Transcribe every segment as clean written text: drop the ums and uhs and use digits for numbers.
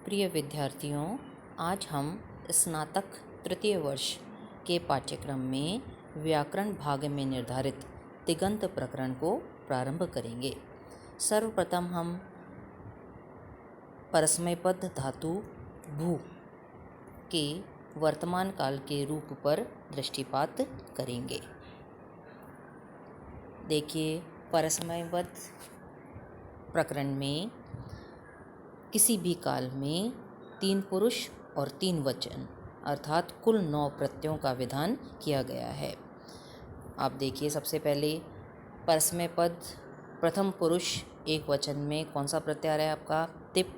प्रिय विद्यार्थियों, आज हम स्नातक तृतीय वर्ष के पाठ्यक्रम में व्याकरण भाग में निर्धारित तिङन्त प्रकरण को प्रारंभ करेंगे। सर्वप्रथम हम परस्मैपद धातु भू के वर्तमान काल के रूप पर दृष्टिपात करेंगे। देखिए, परस्मैपद प्रकरण में किसी भी काल में 3 पुरुष और 3 वचन अर्थात कुल 9 प्रत्ययों का विधान किया गया है। आप देखिए, सबसे पहले परस्मैपद प्रथम पुरुष एक वचन में कौन सा प्रत्यय आ रहा है आपका? तिप।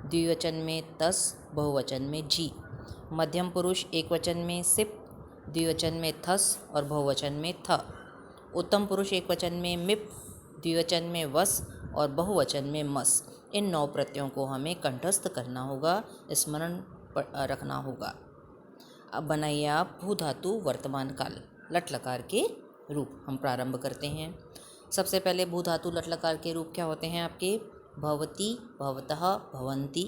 द्विवचन में तस, बहुवचन में जी। मध्यम पुरुष एक वचन में सिप, द्विवचन में थस और बहुवचन में थ। उत्तम पुरुष एक वचन में मिप, द्विवचन में वस और बहुवचन में मस। इन 9 प्रत्ययों को हमें कंठस्थ करना होगा, स्मरण रखना होगा। अब बनाइए आप भू धातु वर्तमान काल लट लकार के रूप। हम प्रारंभ करते हैं। सबसे पहले भू धातु लट लकार के रूप क्या होते हैं आपके? भवति, भवतः, भवन्ति,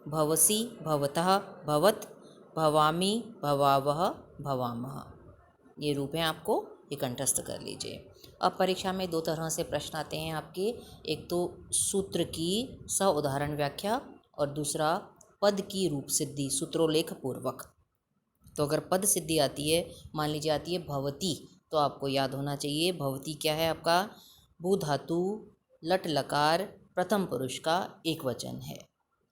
भवसि, भवतः, भवत्, भवामि, भवावः, भवामः। ये रूप हैं, आपको ये कंठस्थ कर लीजिए। अब परीक्षा में 2 तरह से प्रश्न आते हैं आपके। एक तो सूत्र की स उदाहरण व्याख्या और दूसरा पद की रूप सिद्धि सूत्रोल्लेख पूर्वक। तो अगर पद सिद्धि आती है, मान लीजिए आती है भवती, तो आपको याद होना चाहिए भवती क्या है आपका? भू धातु लट लकार प्रथम पुरुष का एक वचन है।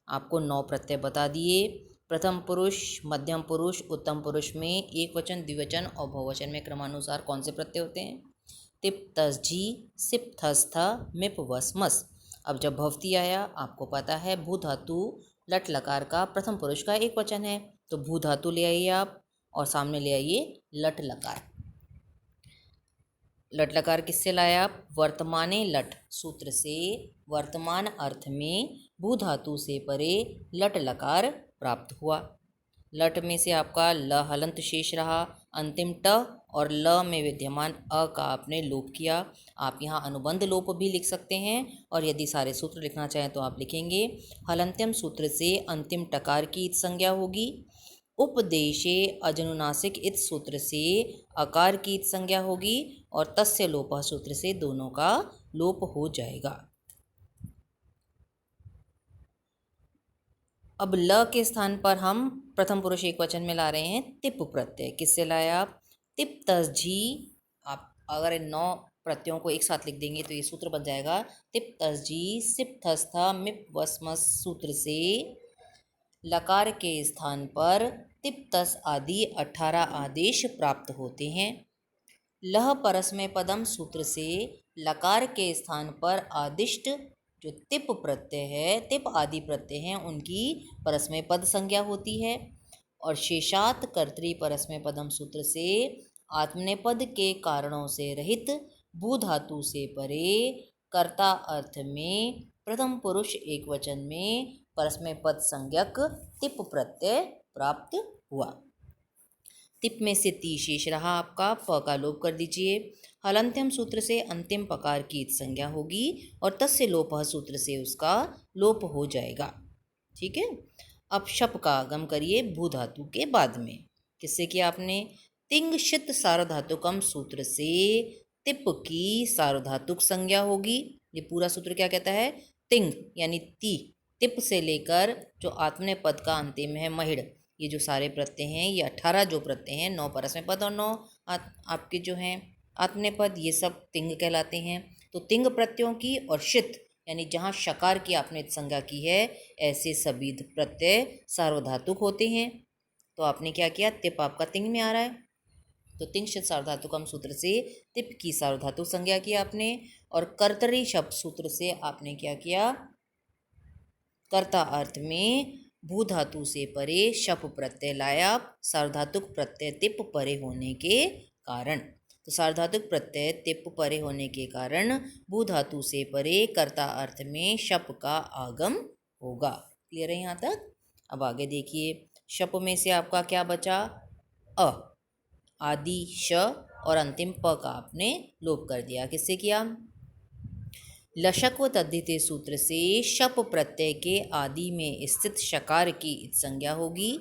आपको 9 प्रत्यय बता दिए। प्रथम पुरुष, मध्यम पुरुष, उत्तम पुरुष में एक वचन, द्विवचन और बहुवचन में क्रमानुसार कौन से प्रत्यय होते हैं? तिप तस जी, सिप थस थ, मिप वस मस। अब जब भवती आया, आपको पता है भू धातु लट लकार का प्रथम पुरुष का एक वचन है, तो भू धातु ले आइए आप और सामने ले आइए लट लकार। लट लकार किससे लाया आप? वर्तमाने लट सूत्र से वर्तमान अर्थ में भू धातु से परे लट लकार प्राप्त हुआ। लट में से आपका ल हलंत शेष रहा, अंतिम ट और ल में विद्यमान अ का आपने लोप किया। आप यहाँ अनुबंध लोप भी लिख सकते हैं और यदि सारे सूत्र लिखना चाहें तो आप लिखेंगे। हलंत्यम सूत्र से अंतिम टकार की इत संज्ञा होगी। उपदेशे अजनुनासिक इत सूत्र से अकार की इत संज्ञा होगी और तस्य लोपः सूत्र से दोनों का लोप हो जाएगा। अब ल के स्थान पर हम प्रथम पुरुष एक वचन में ला रहे हैं तिप प्रत्यय। किससे लाया आप? तिप तस जी। आप अगर इन 9 प्रत्ययों को एक साथ लिख देंगे तो ये सूत्र बन जाएगा तिप तस जी, सिप थस था, मिप वस मस सूत्र से लकार के स्थान पर तिप तस आदि 18 आदेश प्राप्त होते हैं। लह परस्मय पदम सूत्र से लकार के स्थान पर आदिष्ट जो तिप प्रत्यय है, तिप आदि प्रत्यय हैं, उनकी परस्मय पद संज्ञा होती है। और शेषात कर्तरी परस्मय पदम सूत्र से आत्मनेपद के कारणों से रहित भू धातु से परे कर्ता अर्थ में प्रथम पुरुष एक वचन में परस्मय पद संज्ञक तिप प्रत्यय प्राप्त हुआ। तिप में से ती शेष रहा आपका, प का लोप कर दीजिए। हलंत्यम सूत्र से अंतिम पकार की संज्ञा होगी और तस्य लोपः सूत्र से उसका लोप हो जाएगा। ठीक है। अब शप का आगम करिए भू धातु के बाद में। किससे किया आपने? तिंग शित सार्वधातुकम सूत्र से तिप की सार्वधातुक संज्ञा होगी। ये पूरा सूत्र क्या कहता है? तिंग यानी ती, तिप से लेकर जो आत्मनेय पद का अंतिम है महिड़, ये जो सारे प्रत्यय हैं, ये 18 जो प्रत्यय हैं, 9 परस्मय पद और 9 आपके जो हैं आत्मनेय पद, ये सब तिंग कहलाते हैं। तो तिंग प्रत्ययों की और शित यानी जहाँ शकार की आपने संज्ञा की है, ऐसे सभी प्रत्यय सार्वधातुक होते हैं। तो आपने क्या किया? तिप आपका तिंग में आ रहा है, तो तिंग शित सार्वधातुकम सूत्र से तिप की सार्वधातुक संज्ञा की आपने। और कर्तरी शब्द सूत्र से आपने क्या किया? कर्ता अर्थ में भू धातु से परे शप प्रत्यय लाया, सार्वधातुक प्रत्यय तिप परे होने के कारण। तो सार्वधातुक प्रत्यय तिप परे होने के कारण भू धातु से परे कर्ता अर्थ में शप का आगम होगा। क्लियर है यहाँ तक? अब आगे देखिए, शप में से आपका क्या बचा? अ, आदि श और अंतिम प का आपने लोप कर दिया। किससे किया? लशक व तद्धिते सूत्र से शप प्रत्यय के आदि में स्थित शकार की इत संज्ञा होगी।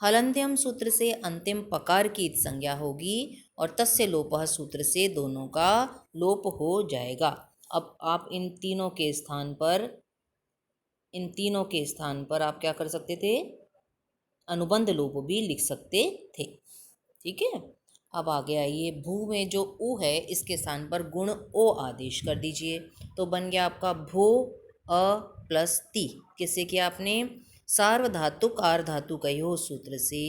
हलन्त्यम सूत्र से अंतिम पकार की इत संज्ञा होगी और तस्य लोपः सूत्र से दोनों का लोप हो जाएगा। अब आप इन तीनों के स्थान पर आप क्या कर सकते थे, अनुबंध लोप भी लिख सकते थे। ठीक है। अब आगे आइए, भू में जो उ है इसके स्थान पर गुण ओ आदेश कर दीजिए। तो बन गया आपका भो अ प्लस ती। किससे किया आपने, सार्वधातुक आर्धातु कयो सूत्र से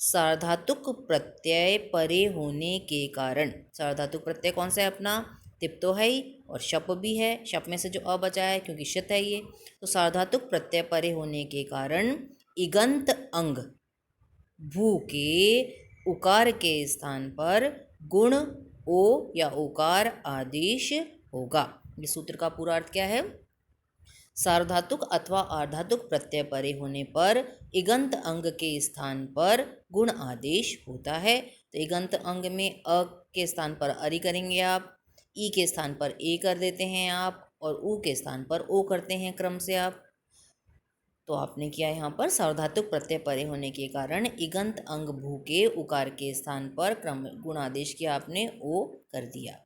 सार्वधातुक प्रत्यय परे होने के कारण। सार्वधातुक प्रत्यय कौन सा है अपना, तिप तो है ही और शप भी है। शप में से जो अ बचा है क्योंकि शित है ये, तो सार्वधातुक प्रत्यय परे होने के कारण इगंत अंग भू के उकार के स्थान पर गुण ओ या उकार आदेश होगा। ये सूत्र का पूरा अर्थ क्या है, सार्वधातुक अथवा आर्धातुक प्रत्यय परे होने पर इगंत अंग के स्थान पर गुण आदेश होता है। तो इगंत अंग में अ के स्थान पर अरि करेंगे आप, ई के स्थान पर ए कर देते हैं आप, और उ के स्थान पर ओ करते हैं क्रम से आप। तो आपने किया यहाँ पर सार्वधातुक प्रत्यय परे होने के कारण इगंत अंग भू के उकार के स्थान पर क्रम गुण आदेश किया आपने, ओ कर दिया।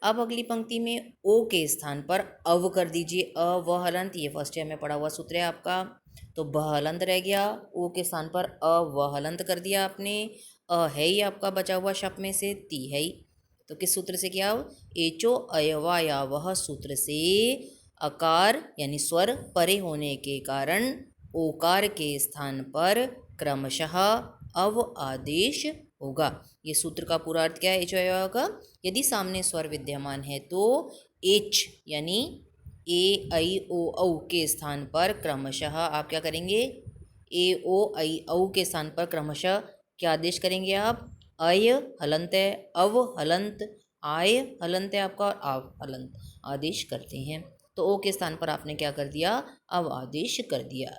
अब अगली पंक्ति में ओ के स्थान पर अव कर दीजिए। अ व हलंत, ये फर्स्ट ईयर में पढ़ा हुआ सूत्र है आपका। तो ब हलंत रह गया, ओ के स्थान पर अ व हलंत कर दिया आपने। अ है ही आपका बचा हुआ शब्द में से, ती है ही। तो किस सूत्र से किया, एचो अयवा या वह सूत्र से अकार यानी स्वर परे होने के कारण ओकार के स्थान पर क्रमशः अव आदेश होगा। ये सूत्र का पूरा अर्थ क्या है एच अयवा का, यदि सामने स्वर विद्यमान है तो एच यानी ए आई ओ औ के स्थान पर क्रमशः आप क्या करेंगे, ए ओ आई औ के स्थान पर क्रमशः क्या आदेश करेंगे आप, अय हलंत है, अव हलंत, आय हलंत है आपका, और आव हलंत आदेश करते हैं। तो ओ के स्थान पर आपने क्या कर दिया, अव आदेश कर दिया।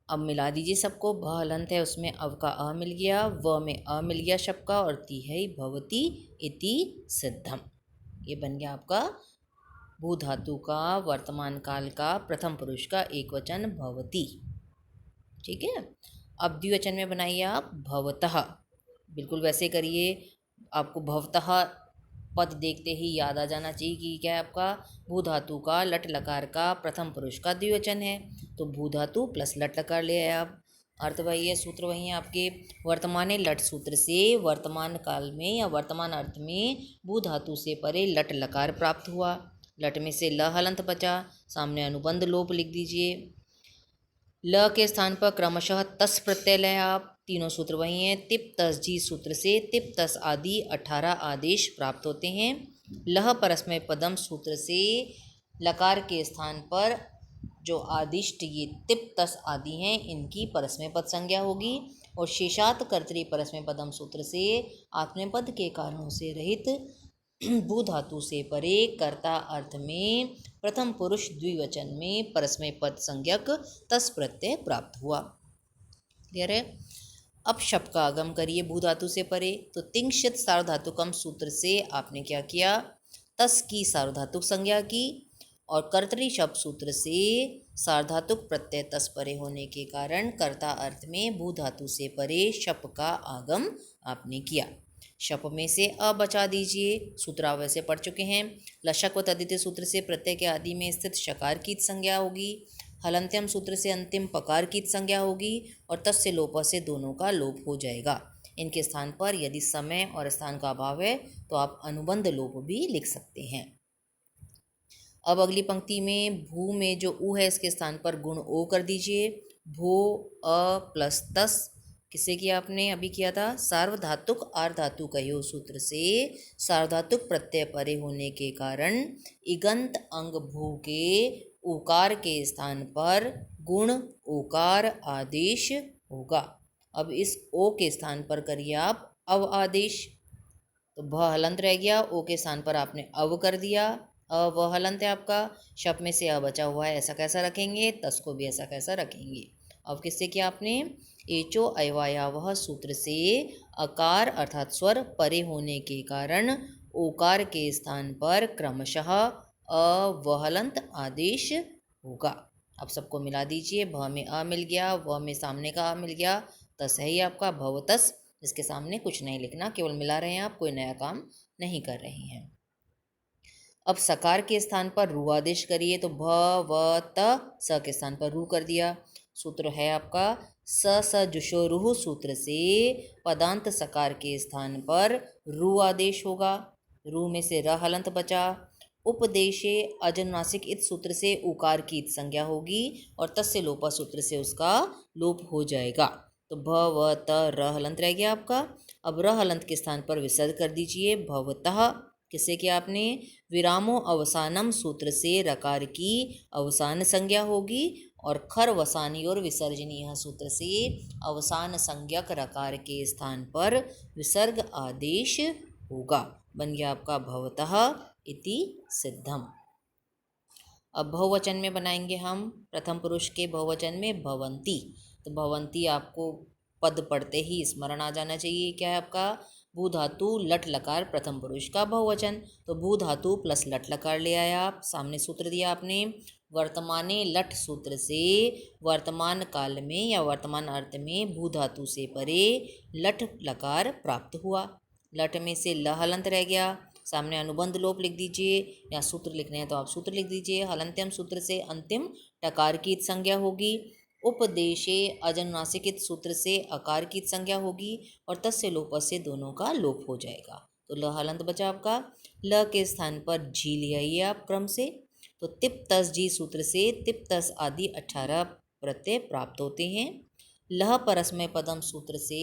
अब मिला दीजिए सबको, भ हलंत है उसमें अव का अ मिल गया, व में अ मिल गया शब्द का, और ती है भवती इति सिद्धम। ये बन गया आपका भू धातु का वर्तमान काल का प्रथम पुरुष का एक वचन भवती। ठीक है। अब द्विवचन में बनाइए आप भवतः, बिल्कुल वैसे करिए। आपको भवतः पद देखते ही याद आ जाना चाहिए कि क्या है आपका, भू धातु का लट लकार का प्रथम पुरुष का द्विवचन है। तो भू धातु प्लस लट लकार ले आए आप। अर्थ वही है, सूत्र वही है आपके। वर्तमाने लट सूत्र से वर्तमान काल में या वर्तमान अर्थ में भू धातु से परे लट लकार प्राप्त हुआ। लट में से ल हलंत बचा, सामने अनुबंध लोप लिख दीजिए। ल के स्थान पर क्रमशः तस प्रत्यय लें आप। तीनों सूत्र वही हैं। तिप तस जी सूत्र से तिप तस आदि 18 आदेश प्राप्त होते हैं। लह परस्मय पदम सूत्र से लकार के स्थान पर जो आदिष्ट ये तिप तस आदि हैं इनकी परस्मय पद संज्ञा होगी। और शेषात कर्तरी परस्मय पदम सूत्र से आत्मनेपद के कारणों से रहित भू धातु से परे कर्ता अर्थ में प्रथम पुरुष द्विवचन में परस्मय पद संज्ञक तस प्रत्यय प्राप्त हुआ। क्लियर है। अब शब्द का आगम करिए भू धातु से परे। तो तिंक्षित सार्वधातुकम सूत्र से आपने क्या किया, तस की सार्वधातुक संज्ञा की, और कर्तरी शब्द सूत्र से सार्वधातुक प्रत्यय तस परे होने के कारण कर्ता अर्थ में भू धातु से परे शप का आगम आपने किया। शप में से अ बचा दीजिए, सूत्र आप वैसे पढ़ चुके हैं। लशक व तद्धित सूत्र से प्रत्यय के आदि में स्थित शकार की संज्ञा होगी। हलंत्यम सूत्र से अंतिम पकार की संज्ञा होगी, और तस्य लोप से दोनों का लोप हो जाएगा। इनके स्थान पर यदि समय और स्थान का अभाव है तो आप अनुबंध लोप भी लिख सकते हैं। अब अगली पंक्ति में भू में जो उ है इसके स्थान पर गुण ओ कर दीजिए। भो अ प्लस तस, किससे किया आपने, अभी किया था सार्वधातुक आर्धातु कयो सूत्र से सार्वधातुक प्रत्यय परे होने के कारण इगंत अंग भू के उकार के स्थान पर गुण ओकार आदेश होगा। अब इस ओ के स्थान पर करिए आप अव आदेश। तो भ हलंत रह गया, ओ के स्थान पर आपने अव कर दिया। अ व हलंत है आपका, शब्द में से अ बचा हुआ है, ऐसा कैसा रखेंगे, तस को भी ऐसा कैसा रखेंगे। अब किससे किया आपने, एचो अयवाया वह सूत्र से अकार अर्थात स्वर परे होने के कारण ओकार के स्थान पर क्रमशः अवहलंत आदेश होगा। अब सबको मिला दीजिए, भ में अ मिल गया, व में सामने का अ मिल गया, तस है ही आपका भवतस। इसके सामने कुछ नहीं लिखना, केवल मिला रहे हैं आप, कोई नया काम नहीं कर रहे हैं। अब सकार के स्थान पर रू आदेश करिए, तो भ व त स के स्थान पर रू कर दिया। सूत्र है आपका स जुषो रूह सूत्र से पदांत सकार के स्थान पर रू आदेश होगा। रू में से र हलंत बचा। उपदेशे अजनुनासिक इत सूत्र से उकार की इत संज्ञा होगी और तस्य लोपा सूत्र से उसका लोप हो जाएगा। तो भ व त र हलंत रह गया आपका। अब र हलंत के स्थान पर विसर्ग कर दीजिए, भवतः। किससे किया आपने? विरामो अवसानम सूत्र से रकार की अवसान संज्ञा होगी और खर वसानी और विसर्जनीय सूत्र से अवसान संज्ञक रकार के स्थान पर विसर्ग आदेश होगा। बन गया आपका भवतः इति सिद्धम। अब बहुवचन में बनाएंगे हम। प्रथम पुरुष के बहुवचन में भवंती। तो भवंती आपको पद पढ़ते ही स्मरण आ जाना चाहिए। क्या है आपका? भू धातु लट लकार प्रथम पुरुष का बहुवचन। तो भू धातु प्लस लट लकार ले आया आप। सामने सूत्र दिया आपने, वर्तमाने लट सूत्र से वर्तमान काल में या वर्तमान अर्थ में भू धातु से परे लट लकार प्राप्त हुआ। लट में से ल हलंत रह गया। सामने अनुबंध लोप लिख दीजिए, या सूत्र लिखने हैं तो आप सूत्र लिख दीजिए। हलंत्यम सूत्र से अंतिम टकार की संज्ञा होगी। उपदेशे अजनुनासिक सूत्र से अकार की संज्ञा होगी और तस्य लोप से दोनों का लोप हो जाएगा। तो ल हलंत बचा आपका। ल के स्थान पर जी ले आइए आप क्रम से। तो तिप तस जी सूत्र से तिप तस आदि 18 प्रत्यय प्राप्त होते हैं। लह परस्मय पदम सूत्र से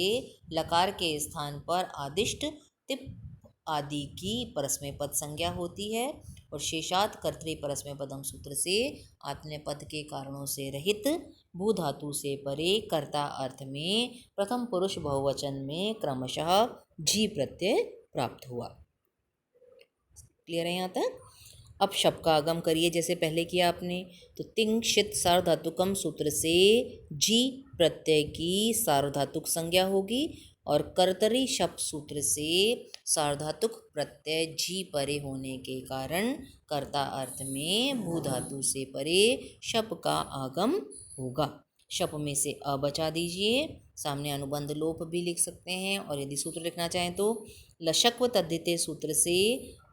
लकार के स्थान पर आदिष्ट तिप आदि की परस्मय पद संज्ञा होती है और शेषात कर्तृ परस्मय पदम सूत्र से आत्मनेय पद के कारणों से रहित भू धातु से परे कर्ता अर्थ में प्रथम पुरुष बहुवचन में क्रमशः जी प्रत्यय प्राप्त हुआ। क्लियर है यहाँ तक? अब शब्द का आगम करिए जैसे पहले किया आपने। तो तिंग शित सार्वधातुकम सूत्र से जी प्रत्यय की सार्वधातुक संज्ञा होगी और कर्तरी शब्द सूत्र से सार्वधातुक प्रत्यय जी परे होने के कारण कर्ता अर्थ में भू धातु से परे शब्द का आगम होगा। शब्द में से अ बचा दीजिए, सामने अनुबंध लोप भी लिख सकते हैं और यदि सूत्र लिखना चाहें तो लशक्व तद्धिते सूत्र से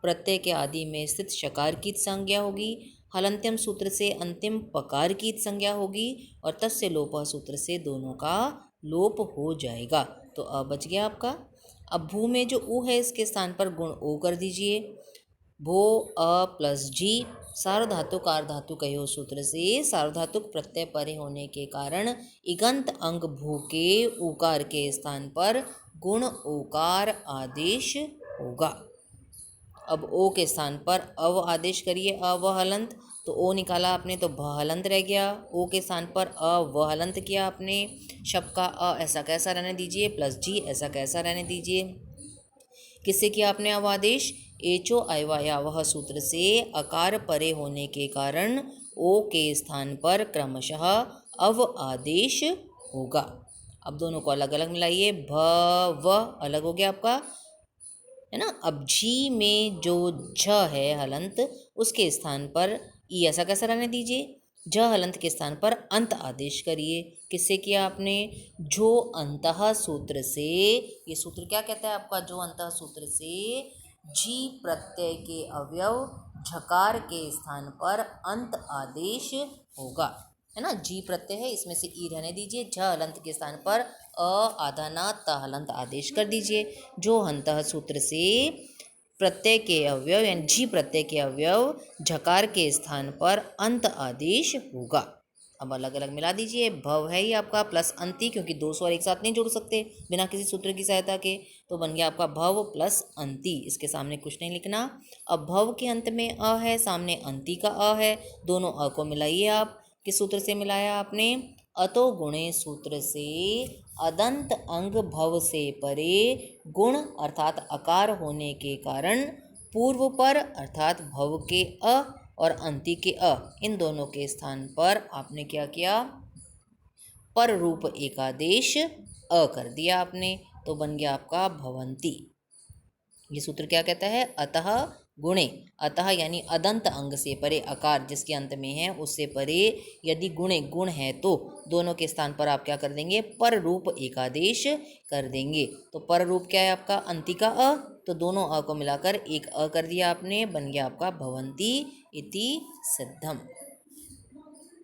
प्रत्यय के आदि में स्थित शकार की संज्ञा होगी। हलंत्यम सूत्र से अंतिम पकार की संज्ञा होगी और तस्य लोप सूत्र से दोनों का लोप हो जाएगा। तो अ बच गया आपका। अब भू में जो ऊ है इसके स्थान पर गुण ओ कर दीजिए। भो अ प्लस जी सार्वधातुक आर्धातुक कहो सूत्र से सार्वधातुक प्रत्यय परे होने के कारण इगंत अंग भू के ऊकार के स्थान पर गुण ओकार आदेश होगा। अब ओ के स्थान पर अव आदेश करिए, अव हलंत। तो ओ निकाला आपने तो भ हलंत रह गया। ओ के स्थान पर अव हलंत किया आपने। शब्द का अ ऐसा कैसा रहने दीजिए प्लस जी ऐसा कैसा रहने दीजिए। किससे किया आपने अव आदेश? एचो अयवाया वह सूत्र से अकार परे होने के कारण ओ के स्थान पर क्रमशः अव आदेश होगा। अब दोनों को अलग अलग मिलाइए, भ व अलग हो गया आपका, है ना। अब जी में जो झ है हलंत उसके स्थान पर ई ऐसा कैसा रहने दीजिए। झ हलंत के स्थान पर अंत आदेश करिए। किससे किया आपने? जो अंतः सूत्र से, ये सूत्र क्या कहता है आपका? जो अंतः सूत्र से जी प्रत्यय के अवयव झकार के स्थान पर अंत आदेश होगा, है ना। जी प्रत्यय है, इसमें से ई रहने दीजिए। झ हलंत के स्थान पर अ आधा ना त हलंत आदेश कर दीजिए। जो अंतः सूत्र से प्रत्यय के अवयव यानी जी प्रत्यय के अवयव झकार के स्थान पर अंत आदेश होगा। अब अलग अलग मिला दीजिए। भव है ही आपका प्लस अंति, क्योंकि दो स्वर एक साथ नहीं जोड़ सकते बिना किसी सूत्र की सहायता के, तो बन गया आपका भव प्लस अंति। इसके सामने कुछ नहीं लिखना। अब भव के अंत में अ है, सामने अंति का अ है, दोनों अ को मिलाइए आप। किस सूत्र से मिलाया आपने? अतो गुणे सूत्र से अदंत अंग भव से परे गुण अर्थात आकार होने के कारण पूर्व पर अर्थात भव के अ और अंति के अ इन दोनों के स्थान पर आपने क्या किया? पर रूप एकादेश अ कर दिया आपने, तो बन गया आपका भवंती। ये सूत्र क्या कहता है? अतः गुणे, अतः यानी अदंत अंग से परे, अकार जिसके अंत में है उससे परे यदि गुणे गुण है तो दोनों के स्थान पर आप क्या कर देंगे? पर रूप एकादेश कर देंगे। तो पर रूप क्या है आपका? अंतिका अ, तो दोनों अ को मिलाकर एक अ कर दिया आपने, बन गया आपका भवंती इति सिद्धम।